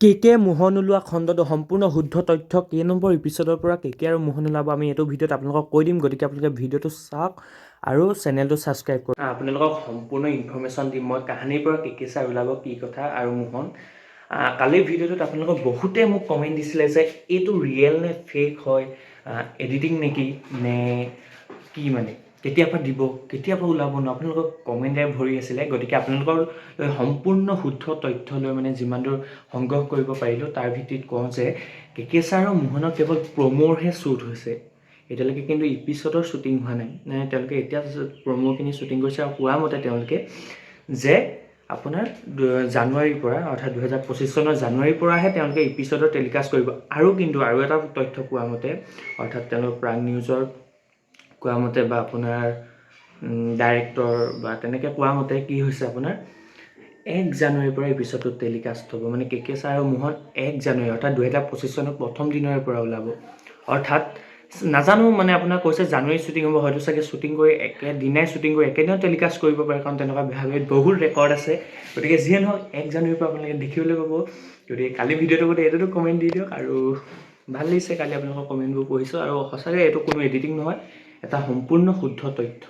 কে মোহন ওলোৱা খণ্ডটো সম্পূৰ্ণ শুদ্ধ তথ্য কেই নম্বৰ এপিছডৰ পৰা কে আৰু মোহন ওলাব আমি এইটো ভিডিঅ'ত আপোনালোকক কৈ দিম। গতিকে আপোনালোকে ভিডিঅ'টো চাওক আৰু চেনেলটো ছাবস্ক্ৰাইব কৰক। আপোনালোকক সম্পূৰ্ণ ইনফৰ্মেশ্যন দিম মই কাহানিৰ পৰা কে ছাৰ ওলাব, কি কথা আৰু মোহন। কালিৰ ভিডিঅ'টোত আপোনালোকক বহুতে মোক কমেণ্ট দিছিলে যে এইটো ৰিয়েল নে ফেক হয়, এডিটিং নেকি নে কি, মানে কেতিয়াবা দিব কেতিয়াবা ওলাব ন, আপোনালোকক কমেণ্টেৰে ভৰি আছিলে। গতিকে আপোনালোকৰ সম্পূৰ্ণ শুদ্ধ তথ্য লৈ মানে যিমান দূৰ সংগ্ৰহ কৰিব পাৰিলোঁ তাৰ ভিত্তিত কওঁ যে কে ছাৰ আৰু মোহনৰ কেৱল প্ৰম'ৰহে শ্বুট হৈছে, এতিয়ালৈকে কিন্তু এপিছডৰ শ্বুটিং হোৱা নাই। তেওঁলোকে এতিয়া প্ৰম'খিনি শ্বুটিং কৰিছে আৰু কোৱা মতে তেওঁলোকে যে আপোনাৰ জানুৱাৰীৰ পৰা অৰ্থাৎ 2025 চনৰ জানুৱাৰীৰ পৰাহে তেওঁলোকে এপিছডৰ টেলিকাষ্ট কৰিব। আৰু কিন্তু আৰু এটা তথ্য কোৱা মতে, অৰ্থাৎ তেওঁলোক প্ৰাগ নিউজৰ কোৱা মতে বা আপোনাৰ ডাইৰেক্টৰ বা তেনেকৈ কোৱা মতে কি হৈছে, আপোনাৰ 1 জানুৱাৰীৰ পৰা এপিছডটো টেলিকাষ্ট হ'ব। মানে কে ছাৰ আৰু মোহন 1 জানুৱাৰী অৰ্থাৎ 2025 চনৰ প্ৰথম দিনৰে পৰা ওলাব। অৰ্থাৎ নাজানো, মানে আপোনাৰ কৈছে জানুৱাৰী শ্বুটিং হ'ব, হয়তো চাগে শ্বুটিং কৰি একেদিনাই শ্বুটিং কৰি একেদিনত টেলিকাষ্ট কৰিব পাৰে, কাৰণ তেনেকুৱা বহুত ৰেকৰ্ড আছে। গতিকে যিয়ে নহওক 1 জানুৱাৰীৰ পৰা আপোনালোকে দেখিবলৈ পাব। গতিকে কালি ভিডিঅ'টোৰ প্ৰতি এইটোতো কমেণ্ট দি দিয়ক। আৰু ভাল লাগিছে কালি আপোনালোকৰ কমেণ্টবোৰ পঢ়িছোঁ, আৰু সঁচাকৈ এইটো কোনো এডিটিং নহয়, এটা সম্পূৰ্ণ শুদ্ধ তথ্য।